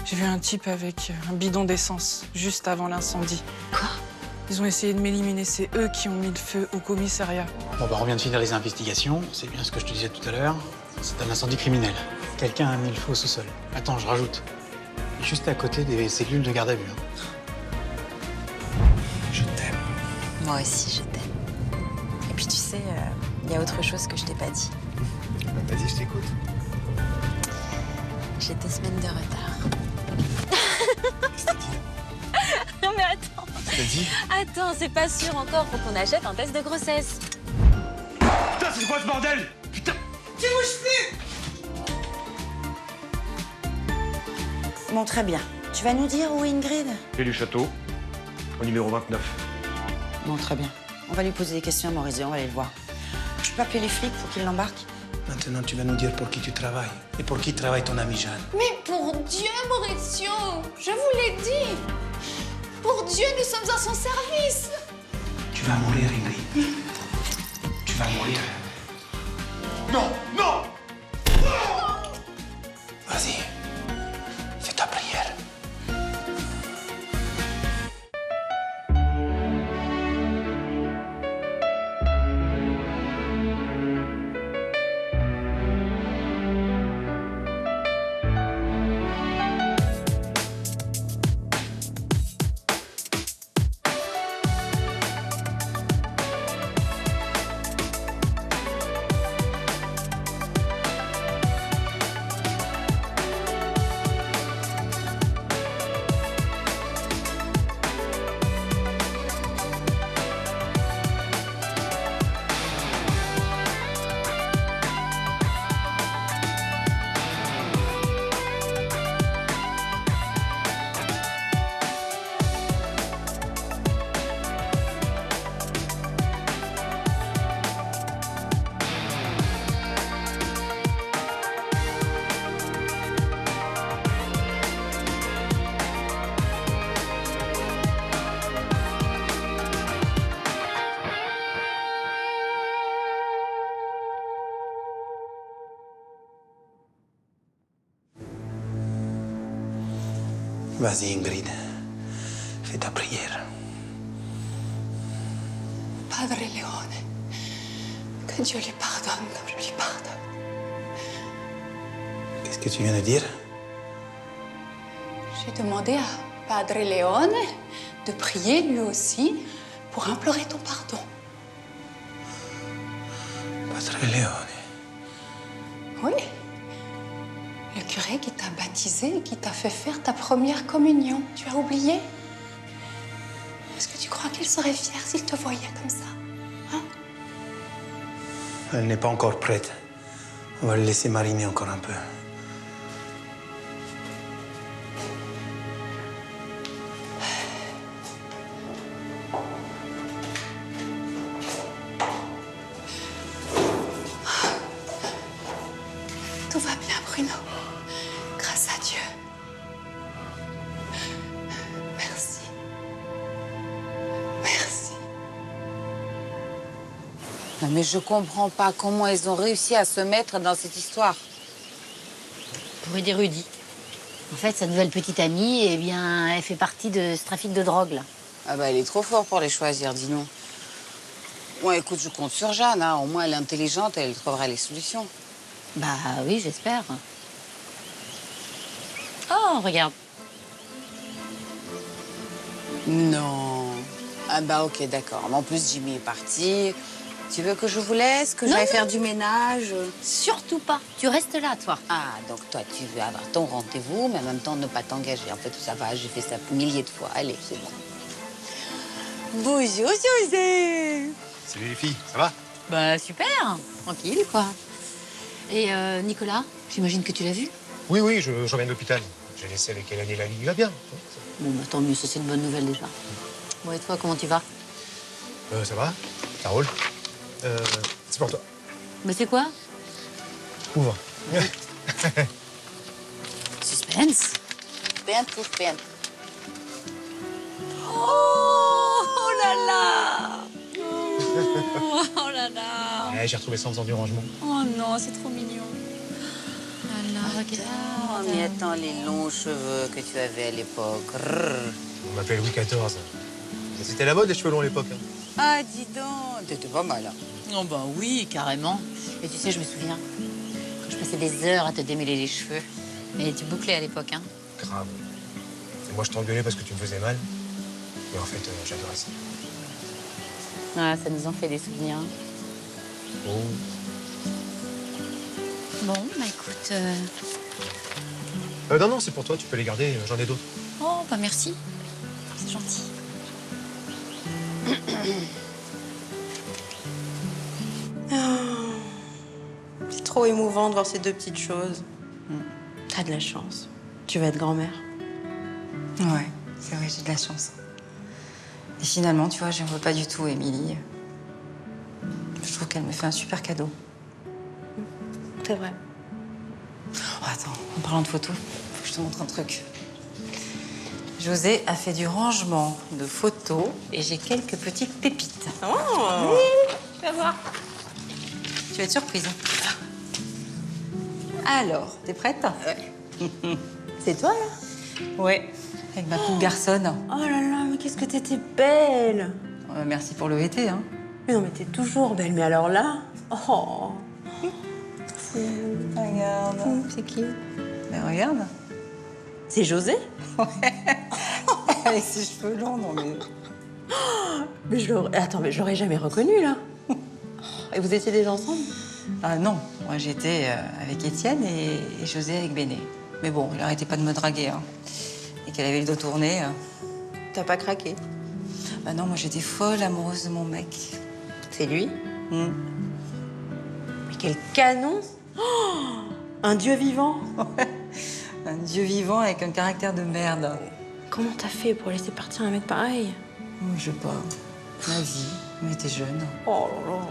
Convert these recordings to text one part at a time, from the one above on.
J'ai vu un type avec un bidon d'essence, juste avant l'incendie. Quoi? Ils ont essayé de m'éliminer, c'est eux qui ont mis le feu au commissariat. Bon, bah, on vient de finir les investigations. C'est bien ce que je te disais tout à l'heure. C'est un incendie criminel. Quelqu'un a mis le feu au sous-sol. Attends, je rajoute. Juste à côté des cellules de garde à vue. Hein. Je t'aime. Moi aussi, je t'aime. Et puis tu sais, il y a autre chose que je t'ai pas dit. Bah, vas-y, je t'écoute. J'ai 2 semaines de retard. Qu'est-ce que t'as dit? Non mais attends. Qu'est-ce que t'as dit? Attends, c'est pas sûr encore. Faut qu'on achète un test de grossesse. Putain, c'est quoi ce bordel? Putain! Bon, très bien. Tu vas nous dire où est Ingrid? Et du château, au numéro 29. Bon, très bien. On va lui poser des questions à Maurizio, on va aller le voir. Je peux appeler les flics pour qu'ils l'embarquent? Maintenant, tu vas nous dire pour qui tu travailles et pour qui travaille ton ami Jeanne. Mais pour Dieu, Maurizio, je vous l'ai dit. Pour Dieu, nous sommes à son service. Tu vas mourir, Ingrid. Tu vas mourir. Non! Non! Vas-y. Fais ta prière. Vas-y, Ingrid. Fais ta prière. Padre Leone, que Dieu lui pardonne comme je lui pardonne. Qu'est-ce que tu viens de dire? J'ai demandé à Padre Leone de prier lui aussi pour implorer ton pardon. Padre Leone. Oui. Le curé qui t'a baptisé et qui t'a fait faire ta première communion. Tu as oublié? Est-ce que tu crois qu'il serait fier s'il te voyait comme ça? Hein? Elle n'est pas encore prête. On va le laisser mariner encore un peu. Tout va bien, Bruno. Grâce à Dieu. Merci. Merci. Non, mais je comprends pas comment ils ont réussi à se mettre dans cette histoire. Pour aider Rudy. En fait, sa nouvelle petite amie, eh bien, elle fait partie de ce trafic de drogue, là. Ah bah, il est trop fort pour les choisir, dis non. Bon, écoute, je compte sur Jeanne, hein. Au moins, elle est intelligente, elle trouvera les solutions. Bah oui, j'espère. Oh, regarde. Non. Ah bah, ok, d'accord. Mais en plus, Jimmy est parti. Tu veux que je vous laisse, que j'aille faire du ménage? Surtout pas. Tu restes là, toi. Ah, donc toi, tu veux avoir ton rendez-vous, mais en même temps, ne pas t'engager. En fait, ça va, j'ai fait ça milliers de fois. Allez, c'est bon. Bonjour, José. Salut les filles, ça va? Bah super. Tranquille, quoi. Et Nicolas, j'imagine que tu l'as vu? Oui, oui, je reviens de l'hôpital. J'ai laissé avec Hélène et Lali, il va bien. Bon, bah tant mieux, ça c'est une bonne nouvelle déjà. Bon, et toi, comment tu vas? Ça va? Ça roule? C'est pour toi. Bah c'est quoi? Ouvre. Suspense. Bien, suspense. Oh là là. Oh là là. J'ai retrouvé ça en faisant du rangement. Oh non, c'est trop mignon. Oh là là. regarde. Oh, mais attends, les longs cheveux que tu avais à l'époque. Rrr. On m'appelait Louis XIV. C'était la mode, les cheveux longs à l'époque. Hein. Ah, dis donc, t'étais pas mal. Hein. Oh ben oui, carrément. Et tu sais, je me souviens, quand je passais des heures à te démêler les cheveux. Mais tu bouclais à l'époque, hein. Grave. Et moi, je t'engueulais parce que tu me faisais mal. Mais en fait, j'adorais ça. Ah, ça nous en fait des souvenirs. Oh. Bon, bah écoute... Non, c'est pour toi, tu peux les garder, j'en ai d'autres. Oh, bah merci. C'est gentil. C'est trop émouvant de voir ces deux petites choses. T'as de la chance. Tu vas être grand-mère. Ouais, c'est vrai, j'ai de la chance. Et finalement, tu vois, j'en veux pas du tout, Émilie. Je trouve qu'elle me fait un super cadeau. C'est vrai. Oh, attends, en parlant de photos, faut que je te montre un truc. José a fait du rangement de photos et j'ai quelques petites pépites. Oh. Oui, tu vas voir. Tu vas être surprise. Alors, t'es prête? Ouais. C'est toi, là? Ouais, avec ma petite garçonne. Oh là là, mais qu'est-ce que t'étais belle! Merci pour le été, hein. Mais non, mais t'es toujours belle. Mais alors là... Oh. Regarde. C'est qui? Mais regarde. C'est José? Avec ses cheveux longs, non mais... Mais je l'aurais... Attends, mais je l'aurais jamais reconnu, là. Et vous étiez déjà ensemble? Ah non, moi j'étais avec Étienne et José avec Béné. Mais bon, il arrêtait pas de me draguer. Hein. Et qu'elle avait le dos tourné. T'as pas craqué? Bah non, moi j'étais folle amoureuse de mon mec. C'est lui? Mm. Mais quel canon! Oh, un dieu vivant! Un dieu vivant avec un caractère de merde. Comment t'as fait pour laisser partir un mec pareil? Je sais pas. Ma vie, mais t'es jeune. Oh là là!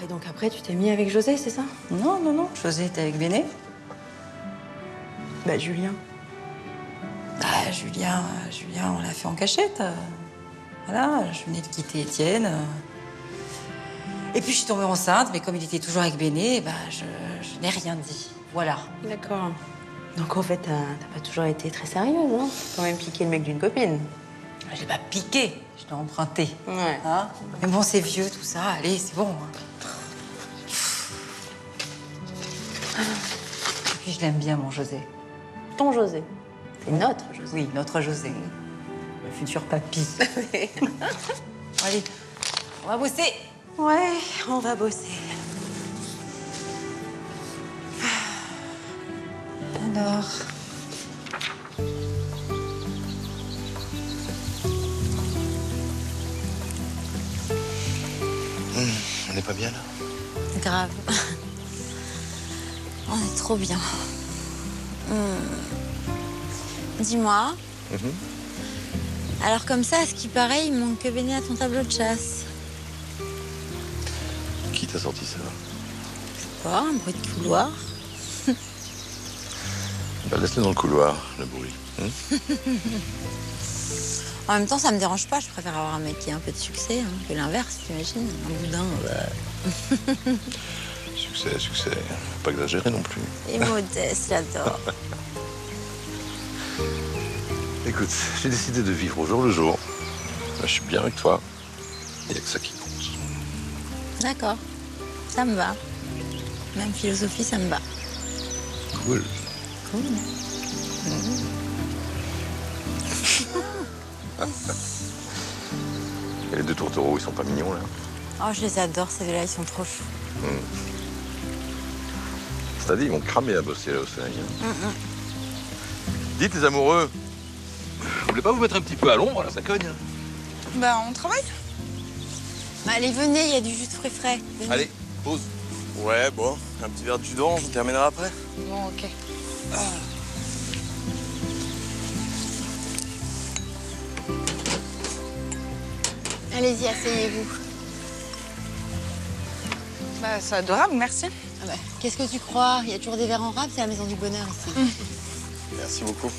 Et donc après, tu t'es mis avec José, c'est ça? Non, non, non. José était avec Béné. Bah, Julien. Ah, Julien, on l'a fait en cachette. Voilà, je venais de quitter Étienne. Et puis je suis tombée enceinte, mais comme il était toujours avec Béné, bah, je n'ai rien dit. Voilà. D'accord. Donc en fait, t'as pas toujours été très sérieuse, hein? T'as quand même piqué le mec d'une copine. Je l'ai pas piqué, je l'ai emprunté. Ouais. Hein? Mais bon, c'est vieux tout ça. Allez, c'est bon. Hein. Et puis je l'aime bien, mon José. Ton José. C'est notre José. Oui, notre José. Le futur papy. Allez, on va bosser. Ouais, on va bosser. Alors... On n'est pas bien là? Grave. On est trop bien. Dis-moi. Alors comme ça, à ce qui paraît, il manque que Béné à ton tableau de chasse. Qui t'a sorti ça? Quoi, un bruit de couloir? Bah, laisse-le dans le couloir, le bruit. En même temps, ça me dérange pas. Je préfère avoir un mec qui a un peu de succès hein, que l'inverse, t'imagines? Un boudin, Succès, succès. Faut pas exagérer non plus. Et modeste, j'adore. Écoute, j'ai décidé de vivre au jour le jour. Là, je suis bien avec toi. Il n'y a que ça qui compte. D'accord, ça me va. Même philosophie, ça me va. Cool. Cool. Et les deux tourtereaux, ils sont pas mignons, là? Oh, je les adore, ces deux-là, ils sont trop choux. C'est-à-dire, ils vont cramer à bosser là au soleil. Dites, les amoureux, vous voulez pas vous mettre un petit peu à l'ombre, là, ça cogne? Bah, on travaille. Bah, allez, venez, il y a du jus de fruits frais. Venez. Allez, pause. Ouais, bon, un petit verre de jus d'orange, on terminera après. Bon, ok. Allez-y, asseyez-vous. Bah, c'est adorable, merci. Ah bah, qu'est-ce que tu crois? Il y a toujours des verres en rab, c'est la maison du bonheur ici. Merci beaucoup.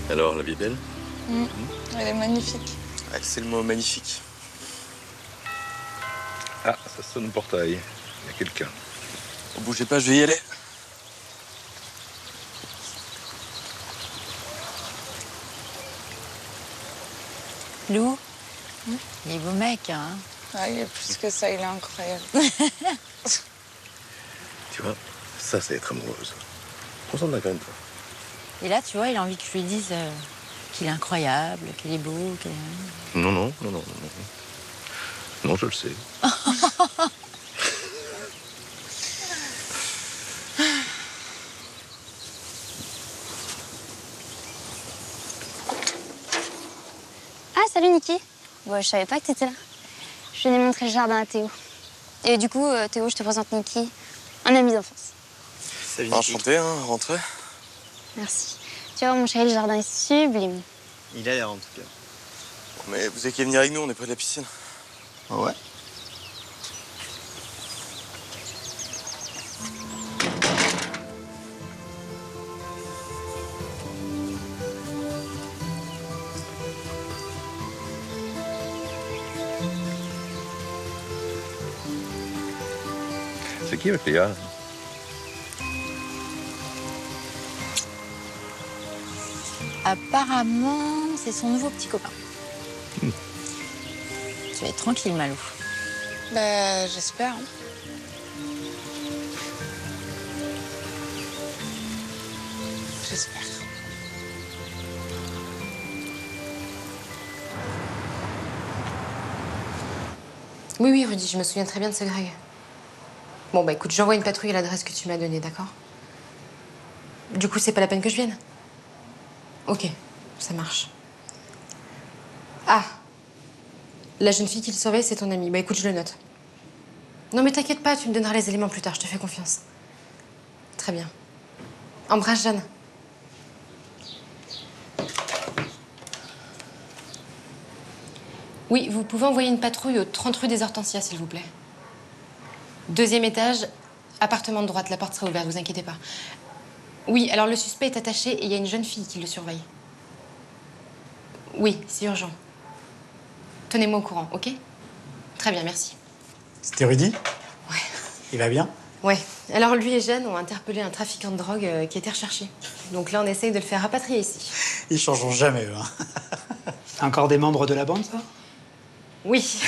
Alors, la vie est belle? Elle est magnifique. Ouais, c'est le mot magnifique. Ah, Ça sonne au portail. Il y a quelqu'un. Bougez pas, je vais y aller. Lou, il est beau mec, hein. Ah, il est plus que ça, il est incroyable. Tu vois, ça, c'est être amoureuse. Concentre-toi quand même, toi. Et là, tu vois, il a envie que je lui dise qu'il est incroyable, qu'il est beau, qu'il est... Non, non, non, non, non. Non, je le sais. Ah, salut Niki. Bon, je savais pas que t'étais là. Je venais montrer le jardin à Théo. Et du coup, Théo, je te présente Niki, un ami d'enfance. Salut, enchanté, hein, rentrez. Merci. Tu vois, mon chéri, le jardin est sublime. Il a l'air, en tout cas. Mais vous avez qu'à venir avec nous, on est près de la piscine. Ah ouais? C'est qui, avec les gars? Apparemment, c'est son nouveau petit copain. Tu vas être tranquille, Malou. Bah, j'espère. Hein. J'espère. Oui, oui, Rudy, je me souviens très bien de ce Greg. Bon, bah écoute, j'envoie une patrouille à l'adresse que tu m'as donnée, d'accord? Du coup, c'est pas la peine que je vienne? Ok, ça marche. Ah, la jeune fille qui le surveille, c'est ton amie. Bah écoute, je le note. Non, mais t'inquiète pas, tu me donneras les éléments plus tard, je te fais confiance. Très bien. Embrasse Jeanne. Oui, vous pouvez envoyer une patrouille au 30 rue des Hortensias, s'il vous plaît. 2e étage, appartement de droite, la porte sera ouverte, vous inquiétez pas. Oui, alors le suspect est attaché et il y a une jeune fille qui le surveille. Oui, c'est urgent. Tenez-moi au courant, ok? Très bien, merci. C'était Rudy? Ouais. Il va bien? Ouais. Alors lui et Jeanne ont interpellé un trafiquant de drogue qui était recherché. Donc là, on essaye de le faire rapatrier ici. Ils changeront jamais, eux. Hein. Encore des membres de la bande, ça? Oui,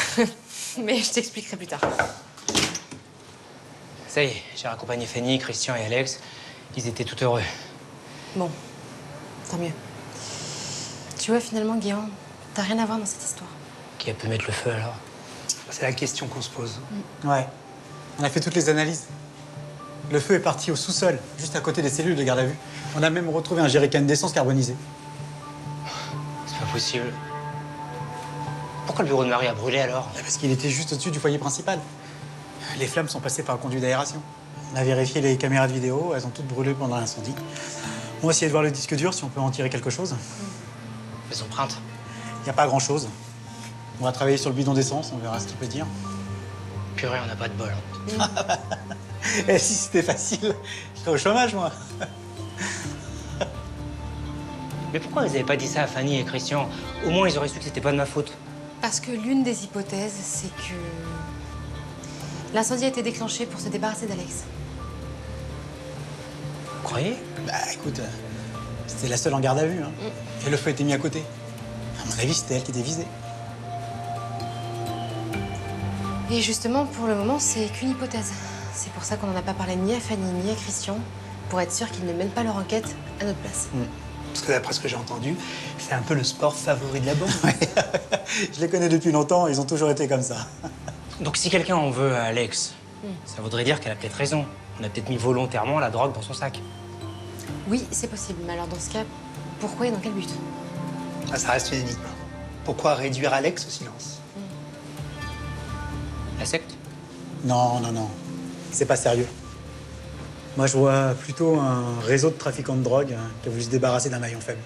mais je t'expliquerai plus tard. Ça y est, j'ai raccompagné Fanny, Christian et Alex. Ils étaient tout heureux. Bon, tant mieux. Tu vois, finalement, Guillaume, t'as rien à voir dans cette histoire. Qui a pu mettre le feu, alors? C'est la question qu'on se pose. Ouais. On a fait toutes les analyses. Le feu est parti au sous-sol, juste à côté des cellules de garde à vue. On a même retrouvé un jerrycan d'essence carbonisé. C'est pas possible. Pourquoi le bureau de Marie a brûlé, alors? Parce qu'il était juste au-dessus du foyer principal. Les flammes sont passées par le conduit d'aération. On a vérifié les caméras de vidéo, elles ont toutes brûlé pendant l'incendie. On va essayer de voir le disque dur, si on peut en tirer quelque chose. Les empreintes? Il n'y a pas grand-chose. On va travailler sur le bidon d'essence, on verra ce qu'il peut dire. Purée, on n'a pas de bol. Hein. Et si c'était facile, je serais au chômage, moi. Mais pourquoi ils n'avaient pas dit ça à Fanny et Christian? Au moins, ils auraient su que c'était pas de ma faute. Parce que l'une des hypothèses, c'est que l'incendie a été déclenché pour se débarrasser d'Alex. Vous croyez? Bah écoute, c'était la seule en garde à vue. Hein. Et le feu était mis à côté. À mon avis, c'était elle qui était visée. Et justement, pour le moment, c'est qu'une hypothèse. C'est pour ça qu'on n'en a pas parlé ni à Fanny ni à Christian, pour être sûr qu'ils ne mènent pas leur enquête à notre place. Parce que d'après ce que j'ai entendu, c'est un peu le sport favori de la bande. Je les connais depuis longtemps, ils ont toujours été comme ça. Donc si quelqu'un en veut à Alex, ça voudrait dire qu'elle a peut-être raison. On a peut-être mis volontairement la drogue dans son sac. Oui, c'est possible. Mais alors dans ce cas, pourquoi et dans quel but? Ah, ça reste une énigme. Pourquoi réduire Alex au silence? La secte? Non, non, non. C'est pas sérieux. Moi, je vois plutôt un réseau de trafiquants de drogue qui a voulu se débarrasser d'un maillon faible.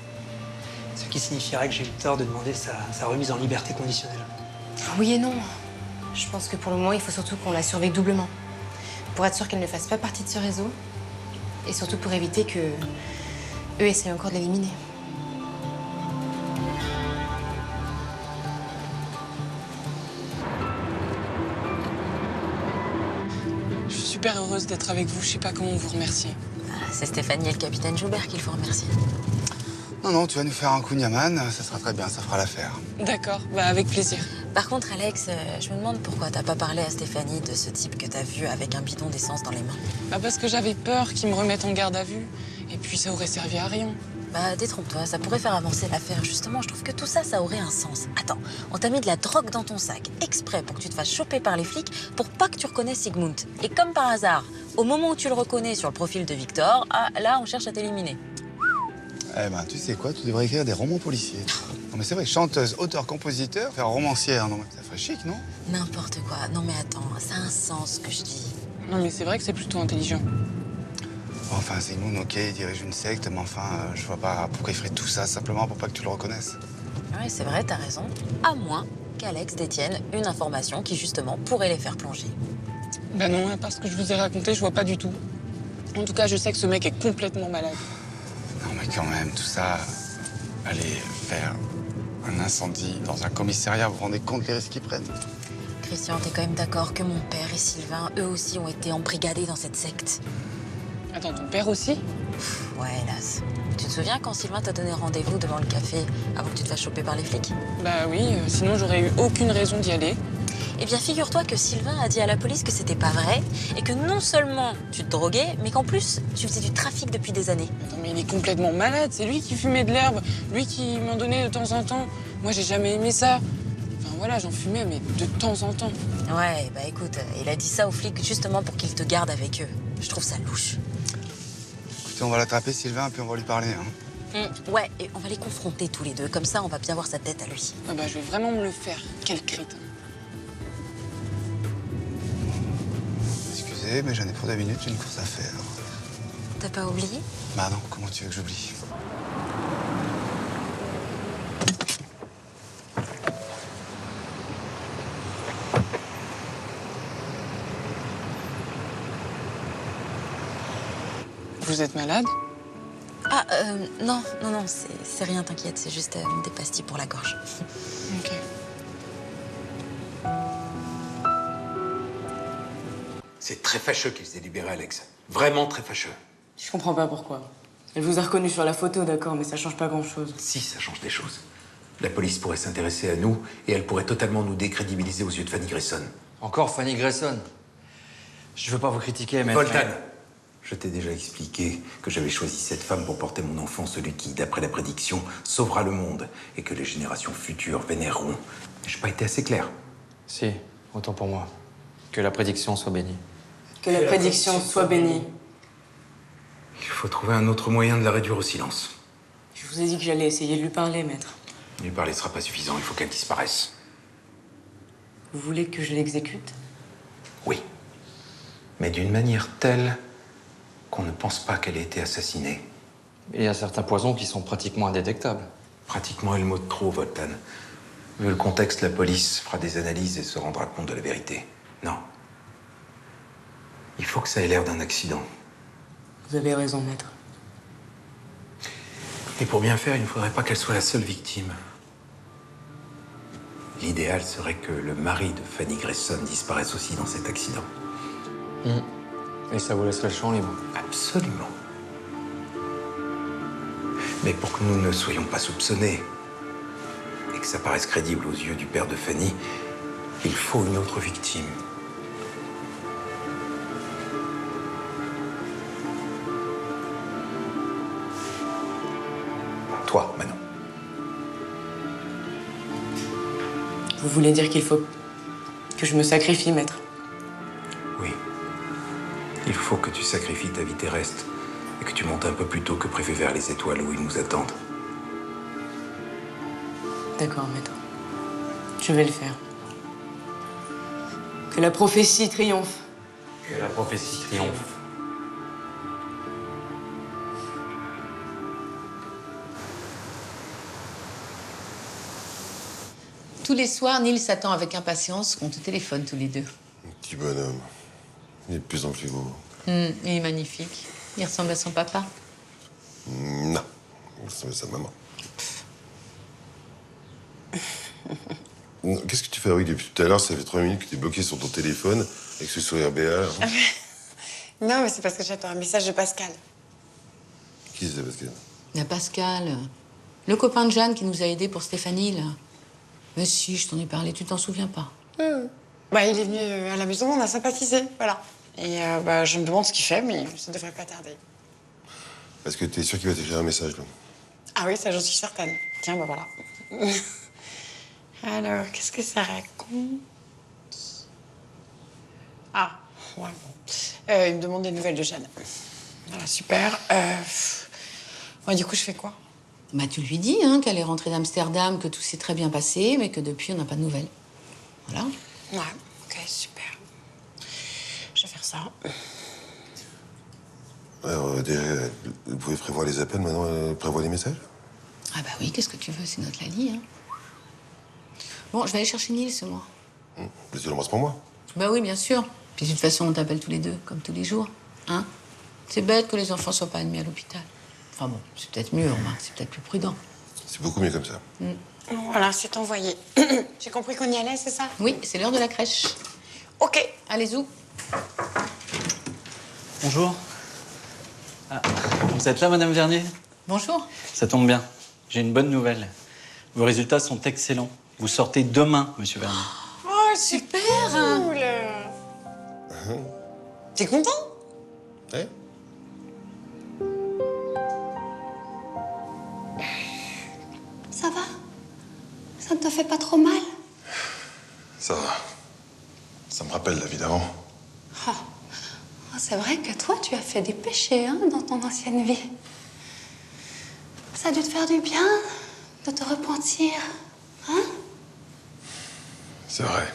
Ce qui signifierait que j'ai eu tort de demander sa remise en liberté conditionnelle. Oui et non. Je pense que pour le moment, il faut surtout qu'on la surveille doublement. Pour être sûr qu'elle ne fasse pas partie de ce réseau. Et surtout pour éviter que eux essayent encore de l'éliminer. super heureuse d'être avec vous. Je sais pas comment vous remercier. C'est Stéphanie et le capitaine Joubert qu'il faut remercier. Non, tu vas nous faire un coup Niaman, ça sera très bien, ça fera l'affaire. D'accord, bah avec plaisir. Par contre, Alex, je me demande pourquoi t'as pas parlé à Stéphanie de ce type que t'as vu avec un bidon d'essence dans les mains. Bah parce que j'avais peur qu'il me remette en garde à vue. Et puis ça aurait servi à rien. Bah, détrompe-toi, ça pourrait faire avancer l'affaire. Justement, je trouve que tout ça, ça aurait un sens. Attends, on t'a mis de la drogue dans ton sac, exprès pour que tu te fasses choper par les flics, pour pas que tu reconnaisses Sigmund. Et comme par hasard, au moment où tu le reconnais sur le profil de Victor, ah, là, on cherche à t'éliminer. Eh ben, tu sais quoi, tu devrais écrire des romans policiers. Non mais c'est vrai, chanteuse, auteur, compositeur, faire romancière, non mais ça ferait chic, non? N'importe quoi. Non mais attends, ça a un sens ce que je dis. Non mais c'est vrai que c'est plutôt intelligent. Enfin, Sigmund, ok, il dirige une secte, mais enfin, je vois pas pourquoi il ferait tout ça simplement pour pas que tu le reconnaisses. Ouais, c'est vrai, t'as raison. À moins qu'Alex détienne une information qui, justement, pourrait les faire plonger. Bah non, à part ce que je vous ai raconté, je vois pas du tout. En tout cas, je sais que ce mec est complètement malade. Non mais quand même, tout ça, aller faire un incendie dans un commissariat, vous vous rendez compte les risques qu'ils prennent? Christian, t'es quand même d'accord que mon père et Sylvain, eux aussi, ont été embrigadés dans cette secte? Attends, ton père aussi? Ouais, hélas. Tu te souviens quand Sylvain t'a donné rendez-vous devant le café avant que tu te fasses choper par les flics? Bah oui, sinon j'aurais eu aucune raison d'y aller. Eh bien, figure-toi que Sylvain a dit à la police que c'était pas vrai et que non seulement tu te droguais, mais qu'en plus, tu faisais du trafic depuis des années. Attends, mais il est complètement malade. C'est lui qui fumait de l'herbe, lui qui m'en donnait de temps en temps. Moi, j'ai jamais aimé ça. Enfin voilà, j'en fumais, mais de temps en temps. Ouais, bah écoute, il a dit ça aux flics justement pour qu'ils te gardent avec eux. Je trouve ça louche. Écoutez, on va l'attraper, Sylvain, puis on va lui parler, hein. Ouais, et on va les confronter tous les deux, comme ça on va bien voir sa tête à lui. Ah bah je vais vraiment me le faire. Quel crétin. Excusez, mais j'en ai pour 2 minutes, j'ai une course à faire. T'as pas oublié? Bah non, comment tu veux que j'oublie? Vous êtes malade? Ah, non, c'est rien, t'inquiète, c'est juste des pastilles pour la gorge. Ok. C'est très fâcheux qu'ils aient libéré Alex. Vraiment très fâcheux. Je comprends pas pourquoi. Elle vous a reconnu sur la photo, d'accord, mais ça change pas grand-chose. Si, ça change des choses. La police pourrait s'intéresser à nous et elle pourrait totalement nous décrédibiliser aux yeux de Fanny Grayson. Encore Fanny Grayson? Je veux pas vous critiquer, mais... Voltan, je t'ai déjà expliqué que j'avais choisi cette femme pour porter mon enfant, celui qui, d'après la prédiction, sauvera le monde et que les générations futures vénéreront. J'ai pas été assez clair. Si, autant pour moi. Que la prédiction soit bénie. Que la prédiction soit bénie. Il faut trouver un autre moyen de la réduire au silence. Je vous ai dit que j'allais essayer de lui parler, maître. Lui parler sera pas suffisant, il faut qu'elle disparaisse. Vous voulez que je l'exécute? Oui. Mais d'une manière telle qu'on ne pense pas qu'elle ait été assassinée. Il y a certains poisons qui sont pratiquement indétectables. Pratiquement est le mot de trop, Voltan. Vu le contexte, la police fera des analyses et se rendra compte de la vérité. Non. Il faut que ça ait l'air d'un accident. Vous avez raison, maître. Et pour bien faire, il ne faudrait pas qu'elle soit la seule victime. L'idéal serait que le mari de Fanny Grayson disparaisse aussi dans cet accident. Et ça vous laisserait le champ libre? Absolument. Mais pour que nous ne soyons pas soupçonnés et que ça paraisse crédible aux yeux du père de Fanny, il faut une autre victime. Toi, Manon. Vous voulez dire qu'il faut que je me sacrifie, maître? Oui. Il faut que tu sacrifies ta vie terrestre et que tu montes un peu plus tôt que prévu vers les étoiles où ils nous attendent. D'accord, maître. Je vais le faire. Que la prophétie triomphe. Que la prophétie triomphe. Tous les soirs, Nils s'attend avec impatience qu'on te téléphone tous les deux. Petit bonhomme. Il est de plus en plus beau. Il est magnifique. Il ressemble à son papa. Non. Il ressemble à sa maman. Qu'est-ce que tu fabriques depuis tout à l'heure? Ça fait 3 minutes que tu es bloqué sur ton téléphone avec ce sourire béat. Non, mais c'est parce que j'attends un message de Pascal. Qui c'est, Pascal? La Pascal, le copain de Jeanne qui nous a aidés pour Stéphanie, là. Mais si, je t'en ai parlé, tu t'en souviens pas? Bah, il est venu à la maison, on a sympathisé, voilà. Et bah, je me demande ce qu'il fait, mais ça devrait pas tarder. Est-ce que t'es sûr qu'il va t'écrire un message, là? Ah oui, ça, j'en suis certaine. Tiens, bah voilà. Alors, qu'est-ce que ça raconte? Ah, ouais, bon. Il me demande des nouvelles de Jeanne. Voilà, super. Ouais, du coup, je fais quoi? Bah, tu lui dis hein, qu'elle est rentrée d'Amsterdam, que tout s'est très bien passé, mais que depuis, on n'a pas de nouvelles. Voilà. Ouais, ok, super. Je vais faire ça. Alors, vous pouvez prévoir les appels, maintenant, prévoir les messages? Ah bah oui, qu'est-ce que tu veux, c'est notre Lali, hein. Bon, je vais aller chercher Nils, moi. Tu l'embrasses pour moi? Bah oui, bien sûr. Puis de toute façon, on t'appelle tous les deux, comme tous les jours. Hein? C'est bête que les enfants soient pas admis à l'hôpital. Enfin bon, c'est peut-être mieux, remarque, c'est peut-être plus prudent. C'est beaucoup mieux comme ça. Voilà, c'est envoyé. J'ai compris qu'on y allait, c'est ça? Oui, c'est l'heure de la crèche. Ok. Allez, Zou. Bonjour. Ah, vous êtes là, Madame Vernier? Bonjour. Ça tombe bien. J'ai une bonne nouvelle. Vos résultats sont excellents. Vous sortez demain, Monsieur Vernier. Oh, super cool. T'es content? Ouais. Ça va? Ça ne te fait pas trop mal? Ça va. Ça me rappelle la vie d'avant. Oh. Oh, c'est vrai que toi, tu as fait des péchés hein, dans ton ancienne vie. Ça a dû te faire du bien de te repentir, hein? C'est vrai.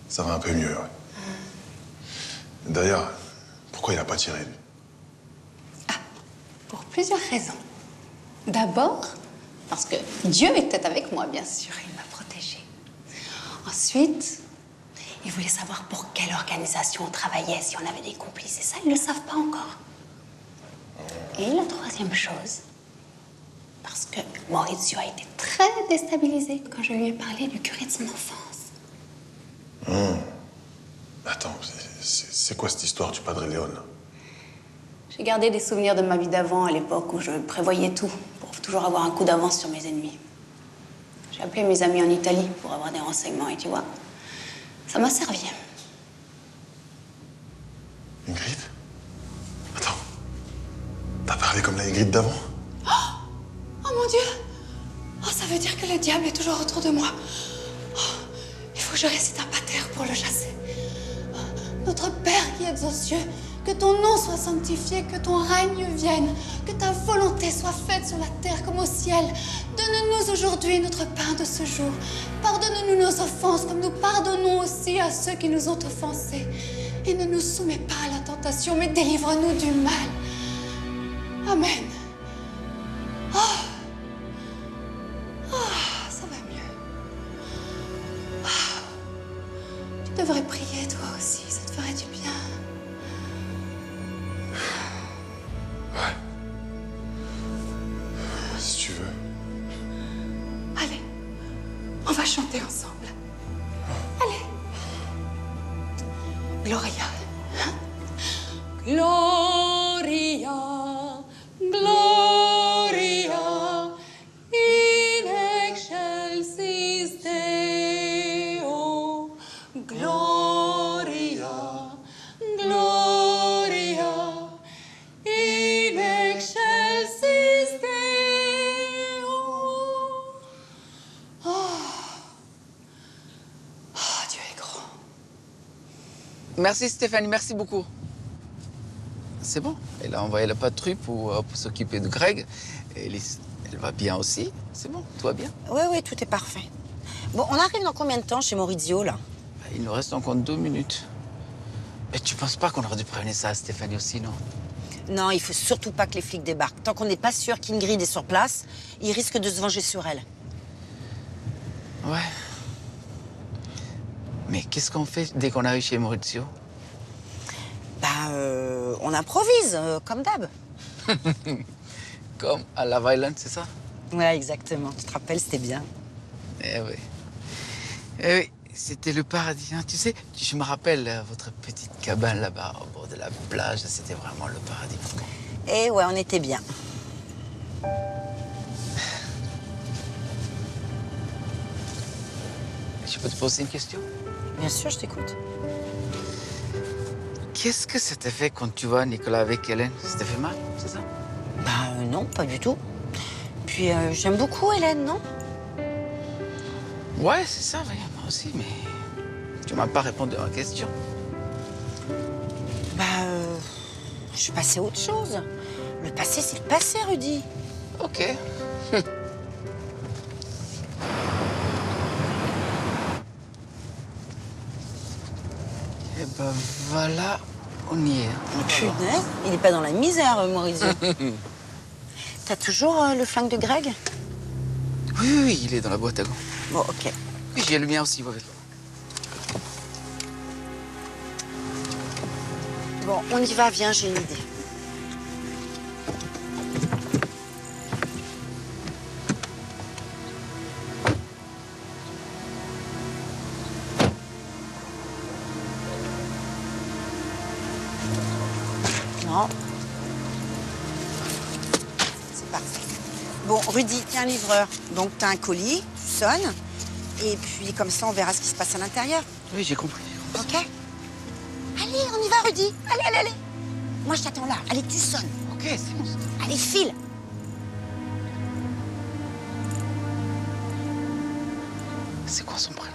Ça va un peu mieux, ouais. D'ailleurs, pourquoi il n'a pas tiré, lui? Pour plusieurs raisons. D'abord, parce que Dieu était avec moi, bien sûr, il m'a protégée. Ensuite, il voulait savoir pour quelle organisation on travaillait, si on avait des complices. Et ça, ils ne le savent pas encore. Et la troisième chose, parce que Maurizio a été très déstabilisé quand je lui ai parlé du curé de son enfance. Attends, c'est quoi cette histoire du Padre Léon, là? J'ai gardé des souvenirs de ma vie d'avant, à l'époque où je prévoyais tout, pour toujours avoir un coup d'avance sur mes ennemis. J'ai appelé mes amis en Italie pour avoir des renseignements, et tu vois, ça m'a servi. Ingrid? Attends. T'as parlé comme la Ingrid d'avant? Oh mon Dieu! Oh, ça veut dire que le diable est toujours autour de moi. Oh, il faut que je récite un pater pour le chasser. Notre Père qui êtes aux cieux, que ton nom soit sanctifié, que ton règne vienne, que ta volonté soit faite sur la terre comme au ciel. Donne-nous aujourd'hui notre pain de ce jour. Pardonne-nous nos offenses comme nous pardonnons aussi à ceux qui nous ont offensés. Et ne nous soumets pas à la tentation, mais délivre-nous du mal. Amen. Oh. Oh, ça va mieux. Oh. Tu devrais prier toi aussi, ça te ferait du bien. Ouais. Si tu veux. Allez, on va chanter ensemble. Allez. Gloria. Hein? Gloria, Gloria, in excelsis Deo. Gloria, Gloria, in excelsis Deo. Oh. Oh, Dieu est grand. Merci Stéphanie, merci beaucoup. C'est bon, elle a envoyé le patrouille pour s'occuper de Greg. Elle va bien aussi, c'est bon, tout va bien. Oui, oui, tout est parfait. Bon, on arrive dans combien de temps chez Maurizio, là? Il nous reste encore 2 minutes. Mais tu penses pas qu'on aurait dû prévenir ça à Stéphanie aussi, non? Non, il faut surtout pas que les flics débarquent. Tant qu'on n'est pas sûr qu'Ingrid est sur place, ils risquent de se venger sur elle. Ouais. Mais qu'est-ce qu'on fait dès qu'on arrive chez Maurizio? Bah, on improvise, comme d'hab. Comme à la Island, c'est ça? Ouais, exactement. Tu te rappelles, c'était bien. Eh oui. Eh oui, C'était le paradis, hein. Tu sais, je me rappelle votre petite cabane là-bas au bord de la plage. C'était vraiment le paradis pour moi. Eh ouais, on était bien. Je peux te poser une question? Bien sûr, je t'écoute. Qu'est-ce que ça t'a fait quand tu vois Nicolas avec Hélène? Ça t'a fait mal, c'est ça? Bah non, pas du tout. Puis j'aime beaucoup Hélène, non? Ouais, c'est ça, oui, moi aussi, mais tu m'as pas répondu à ma question. Bah, je suis passée à autre chose. Le passé, c'est le passé, Rudy. Ok. Eh ben voilà, on y est. Punaise, il est pas dans la misère, Maurizio. T'as toujours le flingue de Greg? Oui, oui, il est dans la boîte à gants. Bon, ok. Oui, j'ai le mien aussi, oui. Bon, on y va, viens, j'ai une idée. Non. C'est parfait. Bon, Rudy, t'es un livreur. Donc, t'as un colis, tu sonnes. Et puis, comme ça, on verra ce qui se passe à l'intérieur. Oui, j'ai compris. OK? Allez, on y va, Rudy. Allez, allez, allez. Moi, je t'attends là. Allez, tu sonnes. OK, c'est bon. Allez, file. C'est quoi son prénom?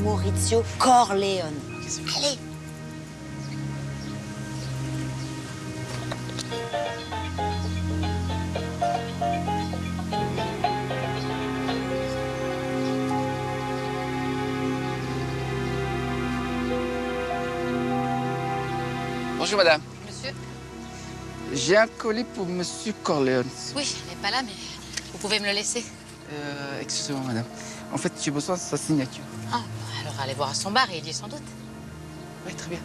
Maurizio Corleone. Allez. Bonjour, madame. Monsieur? J'ai un colis pour monsieur Corleone. Oui, il n'est pas là, mais vous pouvez me le laisser. Excusez-moi, madame. En fait, j'ai besoin de sa signature. Ah, alors allez voir à son bar, il y est sans doute. Oui, très bien.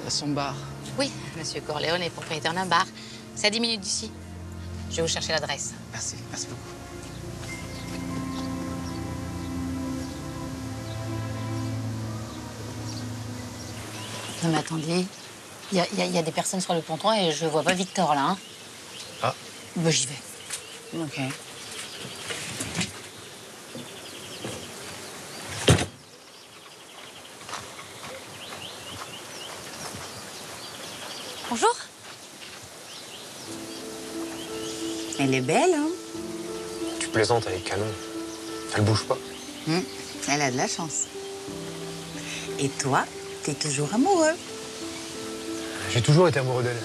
Son bar. Oui, monsieur Corleone est propriétaire d'un bar. C'est à 10 minutes d'ici. Je vais vous chercher l'adresse. Merci, merci beaucoup. Non, mais attendez. Il y a des personnes sur le ponton et je vois pas Victor, là. Hein. Ah. Bah, j'y vais. OK. Bonjour. Elle est belle, hein? Tu plaisantes avec Canon. Elle bouge pas. Elle a de la chance. Et toi, t'es toujours amoureux. J'ai toujours été amoureux d'elle.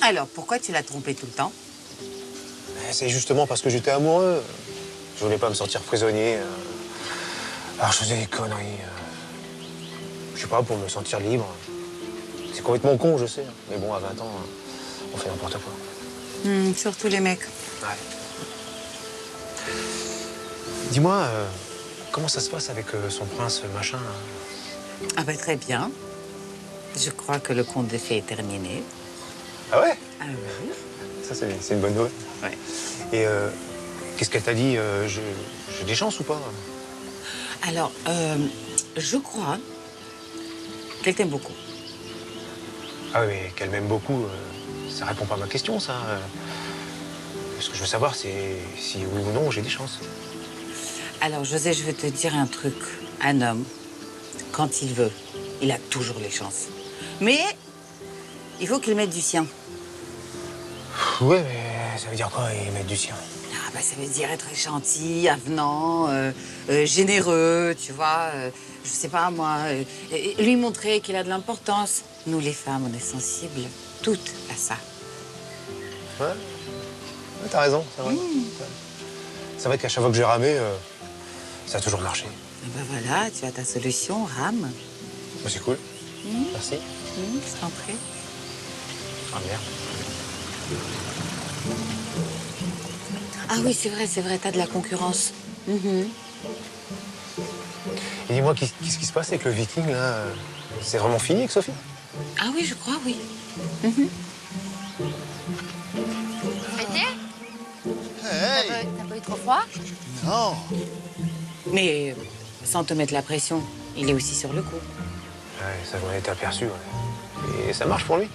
Alors, pourquoi tu l'as trompée tout le temps? C'est justement parce que j'étais amoureux. Je voulais pas me sentir prisonnier. Alors je faisais des conneries. Je sais pas, pour me sentir libre. C'est complètement con, je sais. Mais bon, à 20 ans, on fait n'importe quoi. Surtout les mecs. Ouais. Dis-moi, comment ça se passe avec son prince machin là? Ah bah très bien. Je crois que le conte de fées est terminé. Ah ouais? Ah oui. Ça, c'est une bonne nouvelle. Ouais. Et qu'est-ce qu'elle t'a dit? J'ai des chances ou pas? Alors, je crois qu'elle t'aime beaucoup. Ah oui, mais qu'elle m'aime beaucoup, ça répond pas à ma question, ça. Ce que je veux savoir, c'est si oui ou non j'ai des chances. Alors, José, je vais te dire un truc. Un homme, quand il veut, il a toujours les chances. Mais il faut qu'il mette du sien. Ouais, mais ça veut dire quoi, y mettre du sien? Ah bah, ça veut dire être gentil, avenant, généreux, tu vois. Je sais pas, moi. Lui montrer qu'il a de l'importance. Nous, les femmes, on est sensibles toutes à ça. Ouais, t'as raison, c'est vrai. C'est vrai qu'à chaque fois que j'ai ramé, ça a toujours marché. Et ben voilà, tu as ta solution, rame. Bah, c'est cool. Merci. Je t'en prie. Ah merde. Ah oui, c'est vrai, t'as de la concurrence. Et dis-moi, qu'est-ce qui se passe avec le viking, là? C'est vraiment fini avec Sophie? Ah oui, je crois, oui. T'as pas eu trop froid? Non. Mais sans te mettre la pression. Il est aussi sur le coup. Ouais, ça j'en ai été aperçu, ouais. Et ça marche pour lui?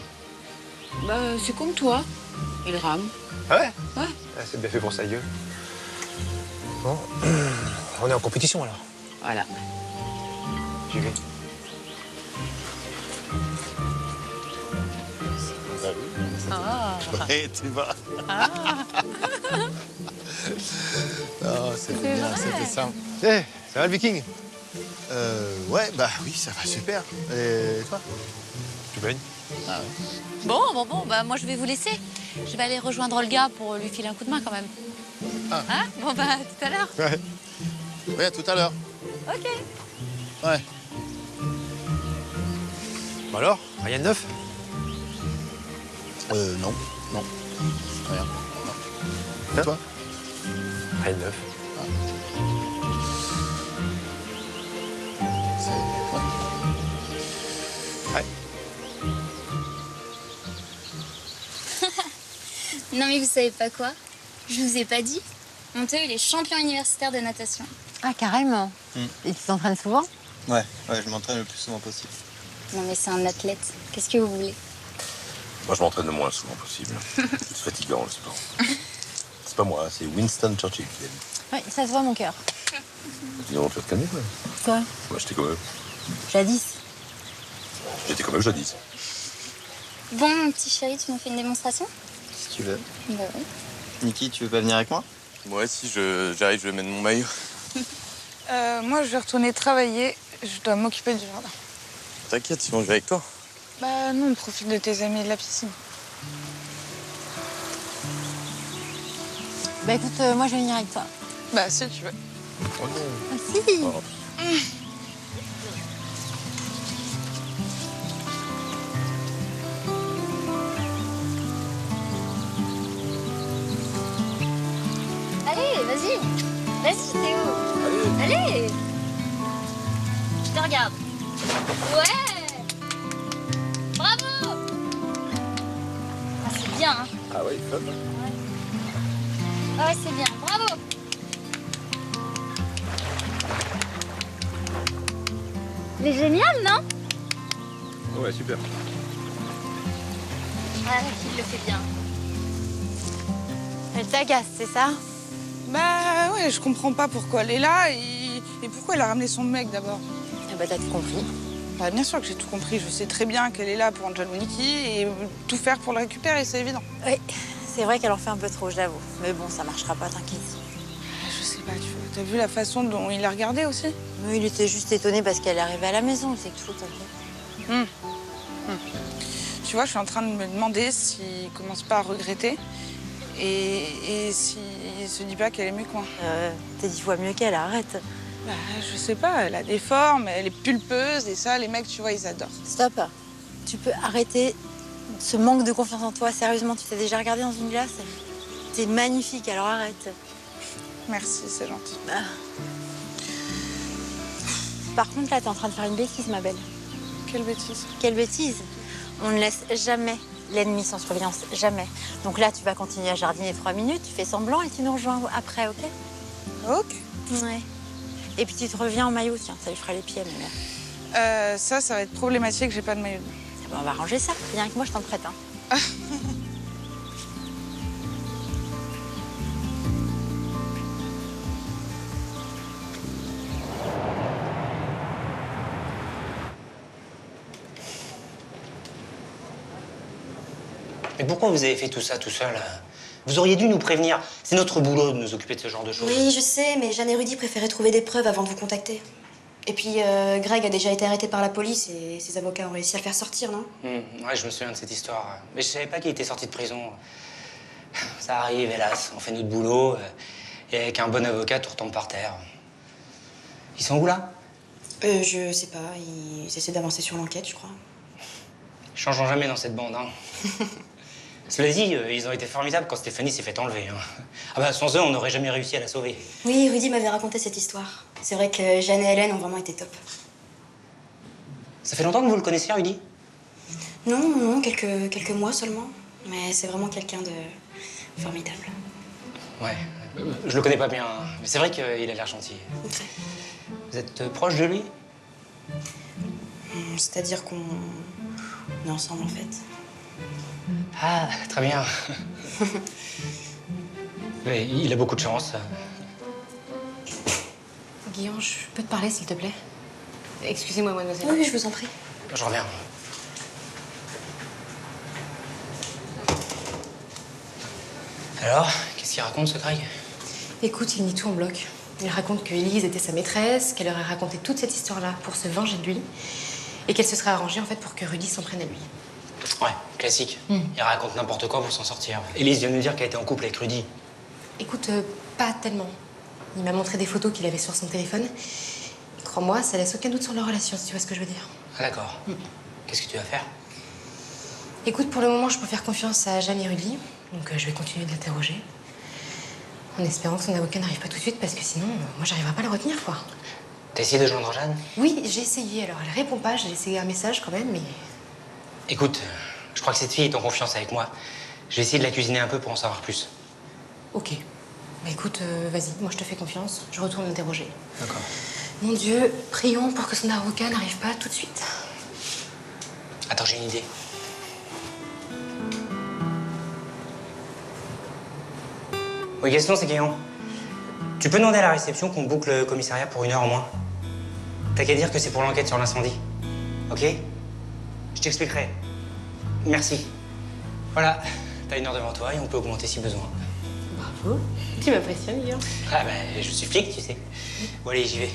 Bah, c'est comme toi. Il rame. Ah ouais? Ouais. Ah, c'est bien fait pour sa gueule. Bon, on est en compétition alors. Voilà. J'y vais. Ah. Ouais, tu vas. Ah. Non, c'était bien, c'était simple. Eh, ça va le viking? Ouais, bah oui, ça va super. Et toi? Tu baignes? Ah ouais. Bon, bah moi je vais vous laisser. Je vais aller rejoindre Olga pour lui filer un coup de main quand même. Ah. Hein? Bon bah, tout à l'heure. Ouais. Ouais, à tout à l'heure. Ok. Ouais. Bah alors, rien de neuf? Non. Non. Rien. Non. Et toi? Rien de neuf. Ouais. Non mais vous savez pas quoi? Je vous ai pas dit. Mon Théo, il est champion universitaire de natation. Ah, carrément. Et tu t'entraînes souvent? Ouais, je m'entraîne le plus souvent possible. Non mais c'est un athlète. Qu'est-ce que vous voulez? Moi, je m'entraîne le moins souvent possible. C'est fatigant, le sport. C'est pas moi, c'est Winston Churchill qui l'a dit. Oui, ça se voit mon cœur. Dis donc, tu vas te calmer, quoi. Quoi? Moi, j'étais comme eux. Jadis. J'étais comme eux jadis. Bon, mon petit chéri, tu nous fais une démonstration? Si tu veux. Bah oui. Niki, tu veux pas venir avec moi? Moi, si j'arrive, je vais mettre mon maillot. Moi, je vais retourner travailler. Je dois m'occuper du jardin. T'inquiète, sinon je vais avec toi. Bah non, profite de tes amis et de la piscine. Bah écoute, moi je vais venir avec toi. Bah si tu veux. Oh non. Ah si. Oh. Allez, vas-y. Vas-y, Théo. Allez. Je te regarde. Ouais. Bravo. Ah, c'est bien, hein. Ah ouais, fun. Ouais, c'est bien. Bravo. Mais génial, non? Ouais, super. Ah, il le fait bien. Elle t'agace, c'est ça? Bah ouais, je comprends pas pourquoi elle est là et pourquoi elle a ramené son mec d'abord. Ah bah t'as tout compris. Bah bien sûr que j'ai tout compris. Je sais très bien qu'elle est là pour Angelo Niki et tout faire pour le récupérer, c'est évident. Oui, c'est vrai qu'elle en fait un peu trop, je l'avoue. Mais bon, ça marchera pas, t'inquiète. Je sais pas, t'as vu la façon dont il l'a regardée aussi? Mais il était juste étonné parce qu'elle est arrivée à la maison, c'est tout, t'inquiète. Tu vois, je suis en train de me demander s'il commence pas à regretter et s'il se dit pas qu'elle est mieux que moi. T'es 10 fois mieux qu'elle, arrête. Bah, je sais pas, elle a des formes, elle est pulpeuse et ça, les mecs, tu vois, ils adorent. Stop. Tu peux arrêter ce manque de confiance en toi. Sérieusement, tu t'es déjà regardée dans une glace? T'es magnifique, alors arrête. Merci, c'est gentil. Par contre, là, t'es en train de faire une bêtise, ma belle. Quelle bêtise? Quelle bêtise? On ne laisse jamais l'ennemi sans surveillance, jamais. Donc là, tu vas continuer à jardiner 3 minutes, tu fais semblant et tu nous rejoins après, ok? Ok. Ouais. Et puis tu te reviens en maillot, tiens, ça lui fera les pieds, ma mère. Ça va être problématique, j'ai pas de maillot de bain. Eh ben, on va ranger ça. Viens avec moi, je t'en prête un. Mais pourquoi vous avez fait tout ça tout seul? Vous auriez dû nous prévenir. C'est notre boulot de nous occuper de ce genre de choses. Oui, je sais, mais Jeanne et Rudy préféraient trouver des preuves avant de vous contacter. Et puis, Greg a déjà été arrêté par la police et ses avocats ont réussi à le faire sortir, non? Ouais, je me souviens de cette histoire. Mais je savais pas qu'il était sorti de prison. Ça arrive, hélas. On fait notre boulot. Et avec un bon avocat, tout retombe par terre. Ils sont où, là? Je sais pas, ils essaient d'avancer sur l'enquête, je crois. Ils changeront jamais dans cette bande, hein. Cela dit, ils ont été formidables quand Stéphanie s'est fait enlever. Hein. Ah bah, sans eux, on n'aurait jamais réussi à la sauver. Oui, Rudy m'avait raconté cette histoire. C'est vrai que Jeanne et Hélène ont vraiment été top. Ça fait longtemps que vous le connaissez, Rudy? Non, quelques mois seulement. Mais c'est vraiment quelqu'un de formidable. Ouais, je le connais pas bien, hein. Mais c'est vrai qu'il a l'air gentil. Vous êtes proche de lui? C'est-à-dire qu'on est ensemble en fait. Ah, très bien. Mais il a beaucoup de chance. Guillaume, je peux te parler s'il te plaît? Excusez-moi, mademoiselle. Oui, je vous en prie. Je reviens. Alors, qu'est-ce qu'il raconte, ce Greg? Écoute, il nie tout en bloc. Il raconte que Élise était sa maîtresse, qu'elle aurait raconté toute cette histoire-là pour se venger de lui, et qu'elle se serait arrangée en fait pour que Rudy s'en prenne à lui. Ouais, classique. Il raconte n'importe quoi pour s'en sortir. Élise vient de nous dire qu'elle était en couple avec Rudy. Écoute, pas tellement. Il m'a montré des photos qu'il avait sur son téléphone. Et crois-moi, ça laisse aucun doute sur leur relation, si tu vois ce que je veux dire. Ah, d'accord. Qu'est-ce que tu vas faire? Écoute, pour le moment, je peux faire confiance à Jeanne et Rudy, donc je vais continuer de l'interroger. En espérant que son avocat n'arrive pas tout de suite, parce que sinon, moi, j'arriverai pas à le retenir, quoi. T'as essayé de joindre Jeanne? Oui, j'ai essayé. Alors, elle répond pas. J'ai laissé un message quand même, mais... Écoute, je crois que cette fille est en confiance avec moi. Je vais essayer de la cuisiner un peu pour en savoir plus. Ok. Bah écoute, vas-y, moi je te fais confiance. Je retourne l'interroger. D'accord. Mon Dieu, prions pour que son avocat n'arrive pas tout de suite. Attends, j'ai une idée. Oui, Gaston, c'est Guillaume. Tu peux demander à la réception qu'on boucle le commissariat pour 1 heure au moins? T'as qu'à dire que c'est pour l'enquête sur l'incendie. Ok? Je t'expliquerai. Merci. Voilà, t'as 1 heure devant toi et on peut augmenter si besoin. Bravo. Tu m'impressionnes, Guillaume. Ah ben, je suis flic, tu sais. Bon, allez, j'y vais.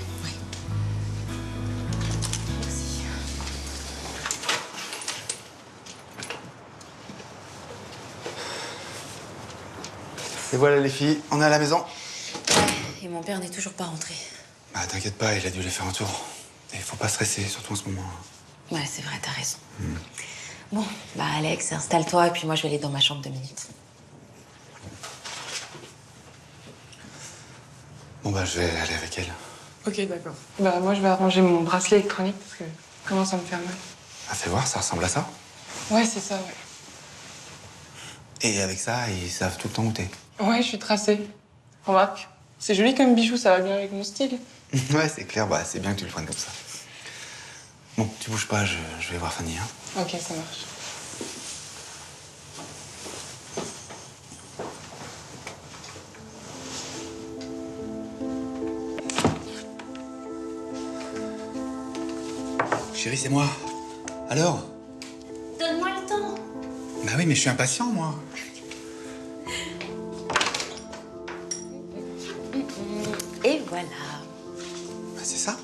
Et voilà les filles, on est à la maison. Et mon père n'est toujours pas rentré. Bah t'inquiète pas, il a dû aller faire un tour. Et faut pas stresser, surtout en ce moment. Ouais, c'est vrai, t'as raison. Bon, bah Alex, installe-toi et puis moi je vais aller dans ma chambre 2 minutes. Bon bah je vais aller avec elle. Ok, d'accord. Bah, moi, je vais arranger mon bracelet électronique parce que commence à me faire mal. Ah fais voir, ça ressemble à ça. Ouais, c'est ça, ouais. Et avec ça, ils savent tout le temps où t'es. Ouais, je suis tracée. Remarque, c'est joli comme bijou, ça va bien avec mon style. Ouais, c'est clair, bah c'est bien que tu le prennes comme ça. Bon, tu bouges pas, je vais voir Fanny, hein. Ok, ça marche. Chérie, c'est moi. Alors? Donne-moi le temps. Bah oui, mais je suis impatient, moi. Et voilà. Bah c'est ça?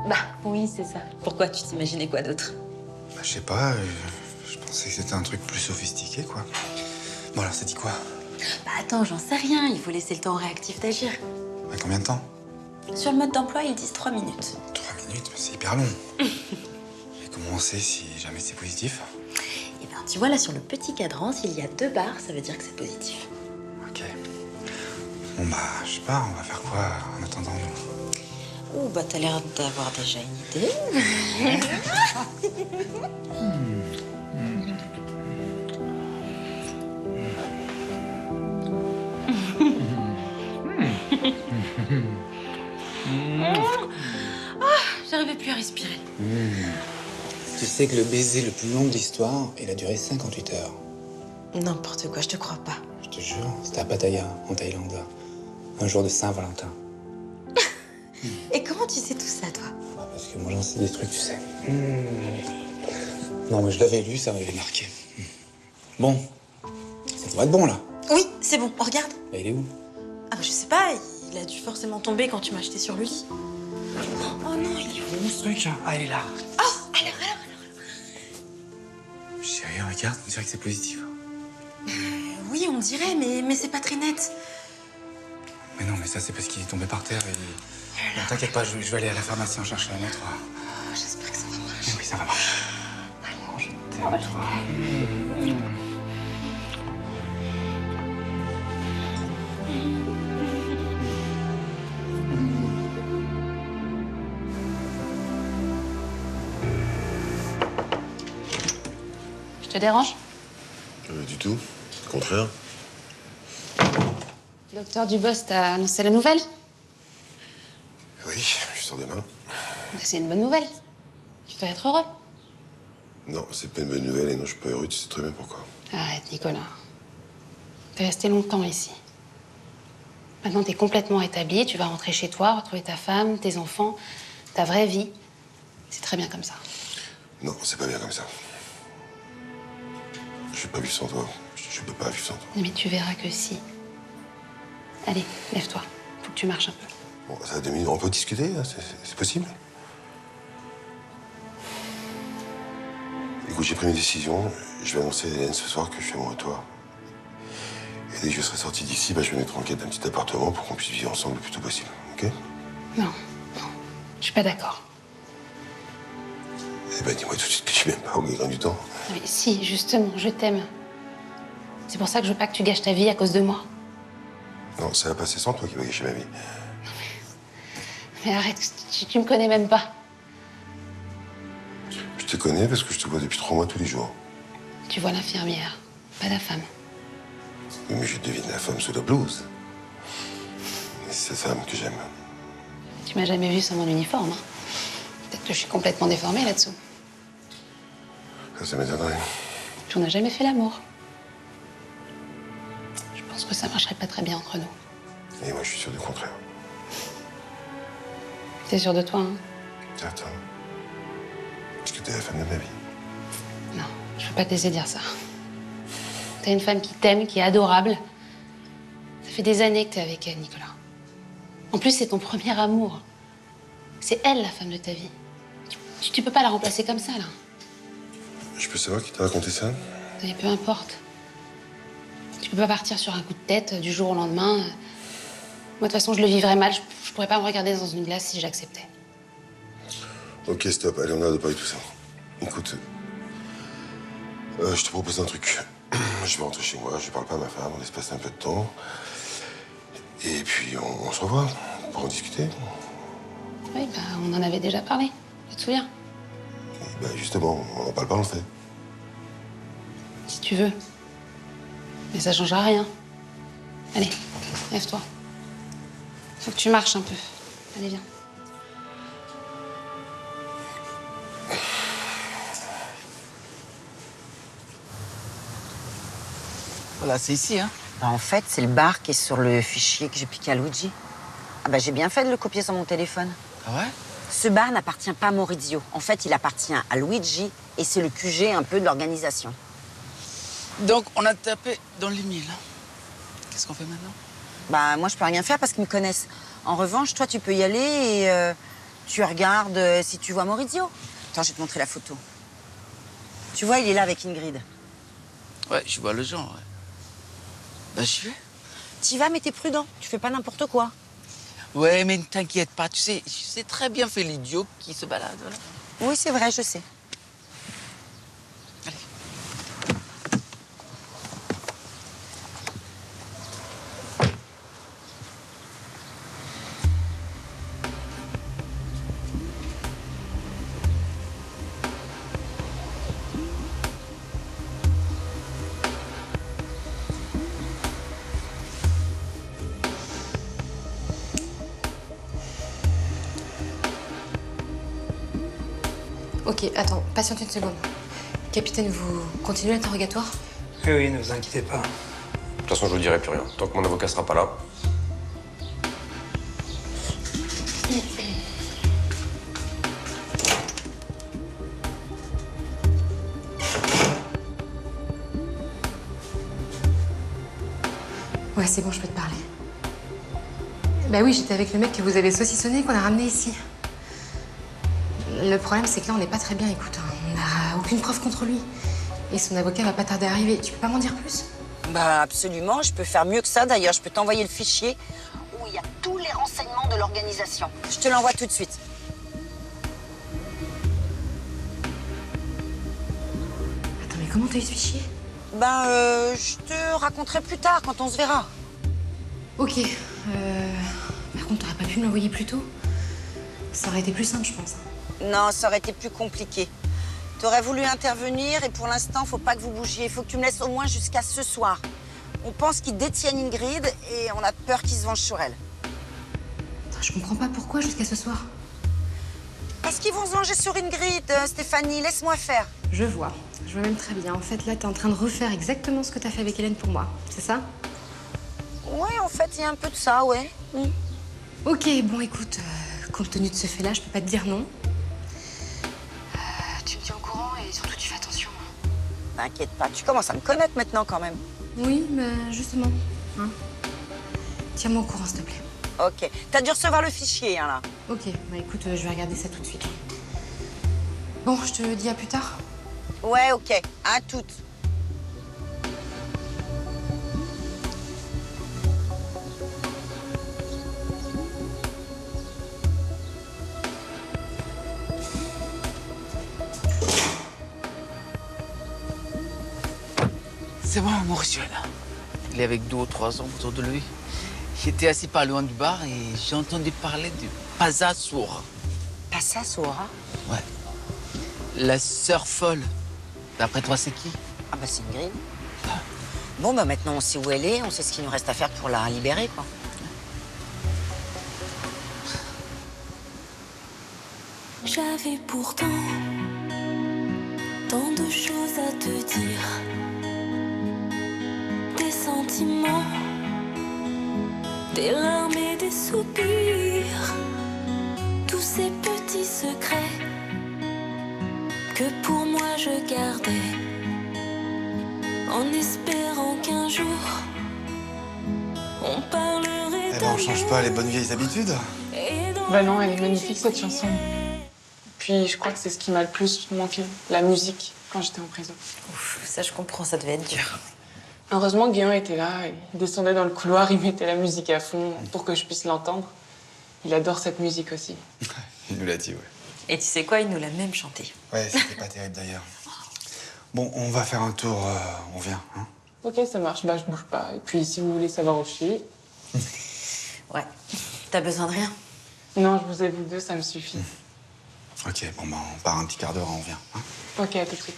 Bah oui, c'est ça. Pourquoi tu t'imaginais quoi d'autre? Bah je sais pas, je pensais que c'était un truc plus sophistiqué, quoi. Bon alors, ça dit quoi? Bah attends, j'en sais rien. Il faut laisser le temps au réactif d'agir. Bah combien de temps? Sur le mode d'emploi, ils disent 3 minutes. 3 minutes, mais c'est hyper long. Et comment on sait si jamais c'est positif? Eh ben, tu vois, là, sur le petit cadran, s'il y a 2 barres, ça veut dire que c'est positif. Ok. Bon bah, je sais pas, on va faire quoi en attendant? Oh, bah t'as l'air d'avoir déjà une idée. J'arrivais plus à respirer. Tu sais que le baiser le plus long de l'histoire, il a duré 58 heures. N'importe quoi, je te crois pas. Je te jure, c'était à Pattaya, en Thaïlande, là. Un jour de Saint-Valentin. Et comment tu sais tout ça, toi? Parce que moi, j'en sais des trucs, tu sais. Non, mais je l'avais lu, ça m'avait marqué. Bon, ça devrait être bon, là. Oui, c'est bon, on regarde. Bah, il est où? Ah bah je sais pas, il a dû forcément tomber quand tu m'as jeté sur lui. Oh non, il est où? Où ce truc? Ah, il est là. Oh, alors. Chérie, regarde, on dirait que c'est positif. Oui, on dirait, mais c'est pas très net. Mais non, mais ça, c'est parce qu'il est tombé par terre et... Bon, t'inquiète pas, je vais aller à la pharmacie en chercher un autre. J'espère que ça va marcher. Oui, ça va marcher. Je t'aime, toi. Je te dérange? Du tout. Au contraire. Le docteur Dubos t'a annoncé la nouvelle? Oui, sort demain. C'est une bonne nouvelle. Tu dois être heureux. Non, c'est pas une bonne nouvelle et non, je suis pas heureux, tu sais très bien pourquoi. Arrête, Nicolas. T'es resté longtemps ici. Maintenant, t'es complètement établi, tu vas rentrer chez toi, retrouver ta femme, tes enfants, ta vraie vie. C'est très bien comme ça. Non, c'est pas bien comme ça. Je vais pas vivre sans toi. Je peux pas vivre sans toi. Mais tu verras que si. Allez, lève-toi. Faut que tu marches un peu. Bon, ça a 2 minutes, on peut discuter, là, c'est possible? Écoute, j'ai pris une décision. Je vais annoncer à Hélène ce soir que je suis amoureux de toi. Et dès que je serai sorti d'ici, je vais mettre en quête d'un petit appartement pour qu'on puisse vivre ensemble le plus tôt possible, ok? Non, non, je suis pas d'accord. Eh ben, dis-moi tout de suite que tu m'aimes pas au gré du temps. Mais si, justement, je t'aime. C'est pour ça que je veux pas que tu gâches ta vie à cause de moi. Non, ça va passer sans toi qui va gâcher ma vie. Mais arrête, tu me connais même pas. Je te connais parce que je te vois depuis 3 mois tous les jours. Tu vois l'infirmière, pas la femme. Oui, mais je devine la femme sous la blouse. Et c'est cette femme que j'aime. Tu m'as jamais vu sans mon uniforme, hein. Peut-être que je suis complètement déformée là-dessous. Ça m'étonnerait. Puis on n'a jamais fait l'amour. Je pense que ça marcherait pas très bien entre nous. Et moi, je suis sûr du contraire. T'es sûr de toi, hein? Certain. Parce que t'es la femme de ma vie. Non, je peux pas te laisser dire ça. T'as une femme qui t'aime, qui est adorable. Ça fait des années que t'es avec elle, Nicolas. En plus, c'est ton premier amour. C'est elle, la femme de ta vie. Tu peux pas la remplacer comme ça, là. Je peux savoir qui t'a raconté ça? Mais peu importe. Tu peux pas partir sur un coup de tête du jour au lendemain. Moi, de toute façon, je le vivrais mal. Je pourrais pas me regarder dans une glace si j'acceptais. Ok, stop. Allez, on a de parler de tout ça. Écoute, je te propose un truc. Je vais rentrer chez moi, je parle pas à ma femme, on laisse passer un peu de temps. Et puis, on se revoit pour en discuter. Oui, bah, on en avait déjà parlé. Tu te souviens? Et bah, justement, on en parle pas, on le fait. Si tu veux. Mais ça changera rien. Allez, lève-toi. Faut que tu marches un peu. Allez, viens. Voilà, c'est ici, hein. Bah, en fait, c'est le bar qui est sur le fichier que j'ai piqué à Luigi. Ah bah, j'ai bien fait de le copier sur mon téléphone. Ah ouais? Ce bar n'appartient pas à Maurizio. En fait, il appartient à Luigi et c'est le QG un peu de l'organisation. Donc, on a tapé dans l'email. Qu'est-ce qu'on fait maintenant? Bah, moi, je peux rien faire parce qu'ils me connaissent. En revanche, toi, tu peux y aller et tu regardes si tu vois Maurizio. Attends, je vais te montrer la photo. Tu vois, il est là avec Ingrid. Ouais, je vois le genre, ouais. Bah, j'y vais. T'y vas, mais t'es prudent. Tu fais pas n'importe quoi. Ouais, mais ne t'inquiète pas, tu sais très bien fait l'idiot qui se balade, voilà. Oui, c'est vrai, je sais. Ok, attends, patiente une seconde. Capitaine, vous continuez l'interrogatoire? Oui, oui, ne vous inquiétez pas. De toute façon, je vous dirai plus rien. Tant que mon avocat sera pas là. Ouais, c'est bon, je peux te parler. Bah oui, j'étais avec le mec que vous avez saucissonné, qu'on a ramené ici. Le problème, c'est que là, on n'est pas très bien, écoute. Hein. On n'a aucune preuve contre lui. Et son avocat va pas tarder à arriver. Tu peux pas m'en dire plus? Bah absolument, je peux faire mieux que ça d'ailleurs. Je peux t'envoyer le fichier où il y a tous les renseignements de l'organisation. Je te l'envoie tout de suite. Attends, mais comment t'as eu ce fichier? Ben, je te raconterai plus tard quand on se verra. Ok. Par contre, t'aurais pas pu me l'envoyer plus tôt? Ça aurait été plus simple, je pense. Non, ça aurait été plus compliqué. T'aurais voulu intervenir et pour l'instant, faut pas que vous bougiez. Il faut que tu me laisses au moins jusqu'à ce soir. On pense qu'ils détiennent Ingrid et on a peur qu'ils se vengent sur elle. Attends, je comprends pas pourquoi jusqu'à ce soir. Parce qu'ils vont se venger sur Ingrid, Stéphanie. Laisse-moi faire. Je vois même très bien. En fait, là, t'es en train de refaire exactement ce que t'as fait avec Hélène pour moi. C'est ça? Ouais, en fait, il y a un peu de ça, ouais. Ok, bon, écoute, compte tenu de ce fait-là, je peux pas te dire non. Tu me tiens au courant et surtout, tu fais attention. T'inquiète pas, tu commences à me connaître maintenant, quand même. Oui, mais justement. Hein. Tiens-moi au courant, s'il te plaît. Ok. T'as dû recevoir le fichier, hein, là. Ok, bah écoute, je vais regarder ça tout de suite. Bon, je te dis à plus tard. Ouais, ok. À toutes. C'est bon, Mauricio, là. Il est avec 2 ou 3 hommes autour de lui. J'étais assis pas loin du bar et j'ai entendu parler de Pasa Soura. Pasa Soura? Ouais. La sœur folle. D'après toi, c'est qui? Ah bah c'est Ingrid. Bon bah maintenant on sait où elle est, on sait ce qu'il nous reste à faire pour la libérer, quoi. J'avais pourtant tant de choses à te dire, des sentiments, des larmes et des soupirs, tous ces petits secrets que pour moi je gardais, en espérant qu'un jour on parlerait Eh ben, on change pas les bonnes vieilles habitudes. Bah non, elle est magnifique cette chanson. Puis je crois que c'est ce qui m'a le plus manqué, la musique, quand j'étais en prison. Ouf, ça je comprends, ça devait être dur. Heureusement, Guéant était là, il descendait dans le couloir, il mettait la musique à fond pour que je puisse l'entendre. Il adore cette musique aussi. Il nous l'a dit, ouais. Et tu sais quoi, il nous l'a même chanté. Ouais, c'était pas terrible d'ailleurs. Bon, on va faire un tour, on vient, hein? Ok, ça marche, bah je bouge pas. Et puis si vous voulez savoir où je suis... Ouais. T'as besoin de rien? Non, je vous ai vous deux, ça me suffit. Ok, bon, bah, on part un petit quart d'heure, on vient, hein? Ok, à tout de suite.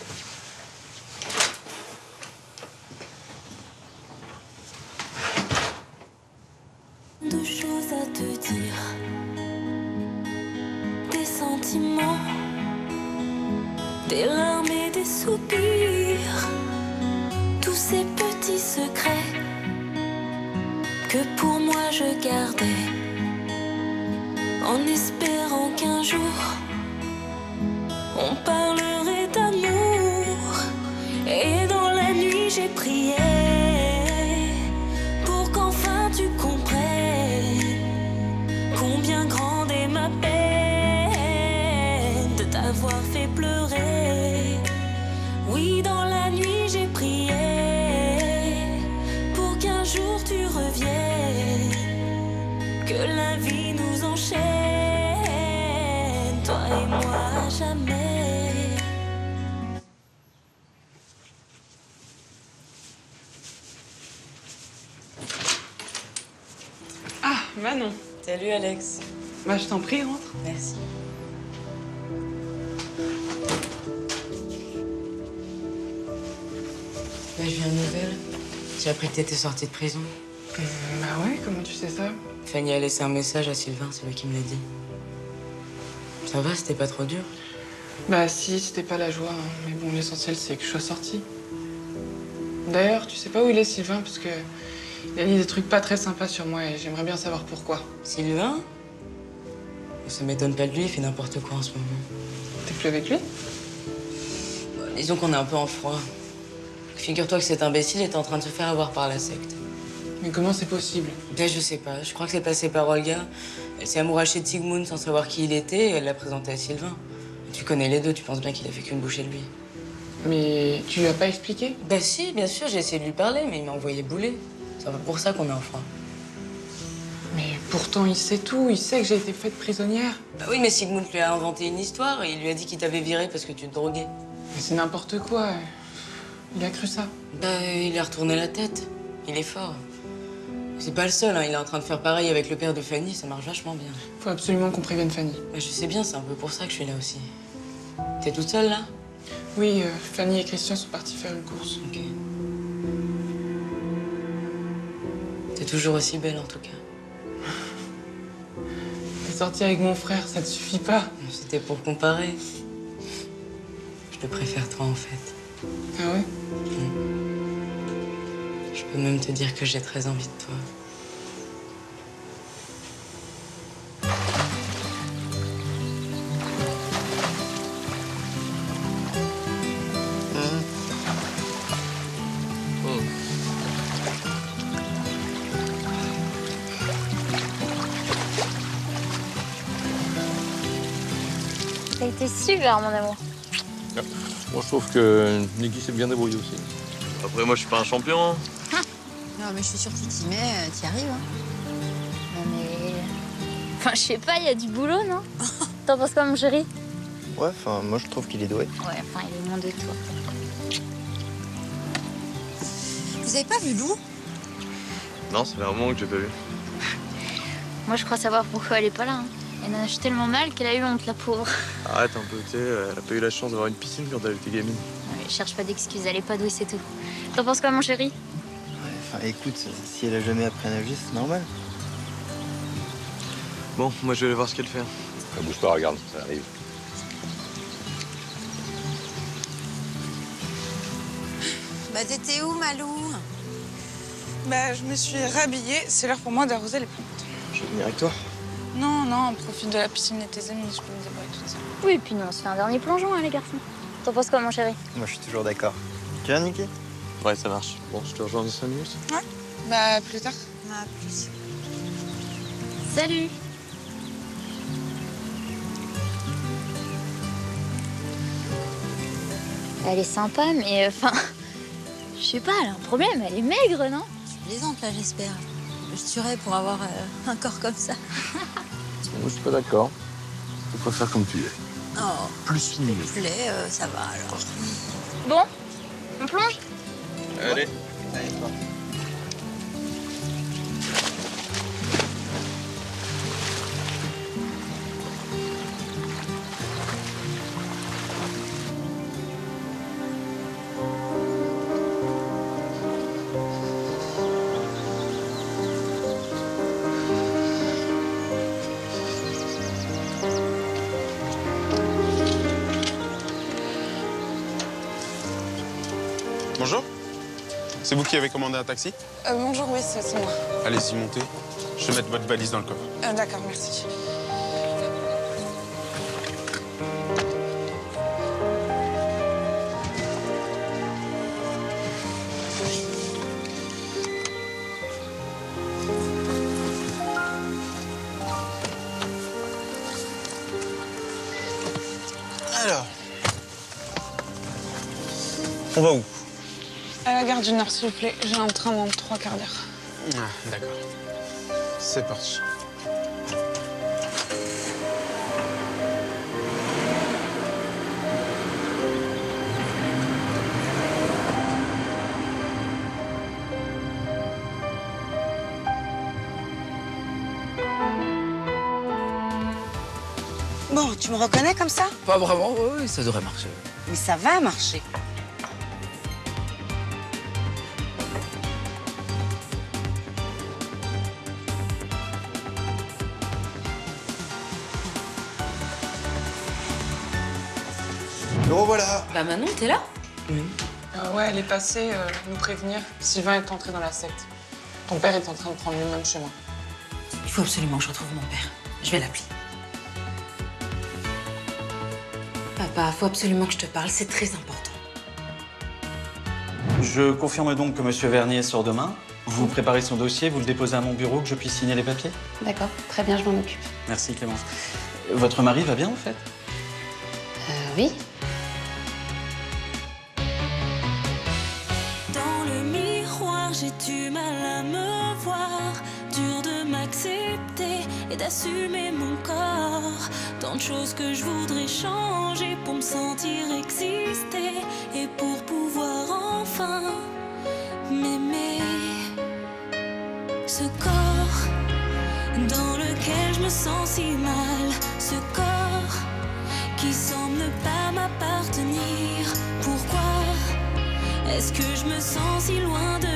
De choses à te dire, des sentiments, des larmes et des soupirs, tous ces petits secrets que pour moi je gardais, en espérant qu'un jour on parlerait d'amour. Et dans la nuit j'ai prié pour qu'enfin tu comprennes combien grande est ma peine de t'avoir fait pleurer. Oui, dans la nuit j'ai prié pour qu'un jour tu reviennes, que la vie nous enchaîne, toi et moi à jamais. Ah, Manon. Salut Alex. Bah je t'en prie, rentre. Merci. Bah, je viens de nouvelle. J'ai appris que t'étais sortie de prison. Bah ouais, comment tu sais ça? Fanny a laissé un message à Sylvain, c'est lui qui me l'a dit. Ça va, c'était pas trop dur? Bah si, c'était pas la joie, hein. Mais bon, l'essentiel c'est que je sois sortie. D'ailleurs, tu sais pas où il est Sylvain, parce que il a dit des trucs pas très sympas sur moi et j'aimerais bien savoir pourquoi. Sylvain? Ça m'étonne pas de lui, il fait n'importe quoi en ce moment. T'es plus avec lui? Bah, disons qu'on est un peu en froid. Figure-toi que cet imbécile est en train de se faire avoir par la secte. Mais comment c'est possible? Ben, je sais pas, je crois que c'est passé par Olga. Elle s'est amourachée de Sigmund sans savoir qui il était et elle l'a présenté à Sylvain. Tu connais les deux, tu penses bien qu'il a fait qu'une bouchée de lui. Mais tu lui as pas expliqué? Bah si, bien sûr, j'ai essayé de lui parler, mais il m'a envoyé bouler. C'est un peu pour ça qu'on est en froid. Mais pourtant, il sait tout. Il sait que j'ai été faite prisonnière. Bah oui, mais Sigmund lui a inventé une histoire et il lui a dit qu'il t'avait viré parce que tu te droguais. Mais c'est n'importe quoi. Il a cru ça. Bah, il a retourné la tête. Il est fort. C'est pas le seul, hein. Il est en train de faire pareil avec le père de Fanny, ça marche vachement bien. Faut absolument qu'on prévienne Fanny. Bah, je sais bien, c'est un peu pour ça que je suis là aussi. T'es toute seule, là? Oui, Fanny et Christian sont partis faire une course. Ok. T'es toujours aussi belle, en tout cas. sorti avec mon frère, ça te suffit pas? C'était pour comparer. Je te préfère toi, en fait. Ah ouais? Je peux même te dire que j'ai très envie de toi. Ça a été super, mon amour. Moi, je trouve que Niki s'est bien débrouillé aussi. Après, moi, je suis pas un champion. Hein. Non, mais je suis sûre que tu t'y mets, t'y arrives. Hein. Non, mais. Enfin, je sais pas, il y a du boulot, non? T'en penses quoi, mon chéri? Ouais, enfin, moi je trouve qu'il est doué. Ouais, enfin, il est loin de toi. Vous avez pas vu Lou? Non, ça fait un moment que j'ai pas vu. Moi, je crois savoir pourquoi elle est pas là. Hein. Elle nage tellement mal qu'elle a eu honte, la pauvre. Arrête un peu, tu sais, elle a pas eu la chance d'avoir une piscine quand elle était gamine. Ouais, cherche pas d'excuses, elle est pas douée, c'est tout. T'en penses quoi, mon chéri? Ouais, enfin, écoute, si elle a jamais appris à nager, c'est normal. Bon, moi je vais aller voir ce qu'elle fait. Ne bouge pas, regarde, ça arrive. Bah, t'étais où, Malou? Bah, je me suis rhabillée. C'est l'heure pour moi d'arroser les plantes. Je vais venir avec toi. Non, non, profite de la piscine et tes amis, je peux me débrouiller toute seule. Oui, puis nous, on se fait un dernier plongeon, hein, les garçons. T'en penses quoi, mon chéri? Moi je suis toujours d'accord. Tu viens, Niki? Ouais, ça marche. Bon, je te rejoins dans 5 minutes. Ouais, bah, plus tard. Ah, plus. Salut! Elle est sympa, mais enfin. Je sais pas, elle a un problème, elle est maigre, non? Tu plaisantes, là, j'espère. Je tuerais pour avoir un corps comme ça. Moi, je suis pas d'accord. Tu peux faire comme tu es. Oh. Plus mieux. Plaît, ça va alors. Bon, on plonge? Allez. Bonjour. C'est vous qui avez commandé un taxi? Bonjour, oui, c'est moi. Allez-y, montez. Je vais mettre votre valise dans le coffre. D'accord, merci. Alors. On va où? À la gare du Nord, s'il vous plaît. J'ai un train dans 3 quarts d'heure. Ah, d'accord. C'est parti. Bon, tu me reconnais comme ça? Pas vraiment, oui, ça devrait marcher. Mais ça va marcher. Le revoilà. Bah Manon, t'es là? Ouais, elle est passée nous prévenir. Sylvain est entré dans la secte. Ton père est en train de prendre le même chemin. Il faut absolument que je retrouve mon père. Je vais l'appeler. Papa, faut absolument que je te parle, c'est très important. Je confirme donc que M. Vernier sort demain. Vous préparez son dossier, vous le déposez à mon bureau, que je puisse signer les papiers? D'accord, très bien, je m'en occupe. Merci Clémence. Votre mari va bien, en fait? Oui. Dans le miroir, j'ai du mal à me voir. Dur de m'accepter et d'assumer mon corps. Tant de choses que je voudrais changer pour me sentir exister et pour pouvoir enfin m'aimer. Ce corps dans lequel je me sens si mal, ce corps qui semble ne pas m'appartenir. Pourquoi est-ce que je me sens si loin de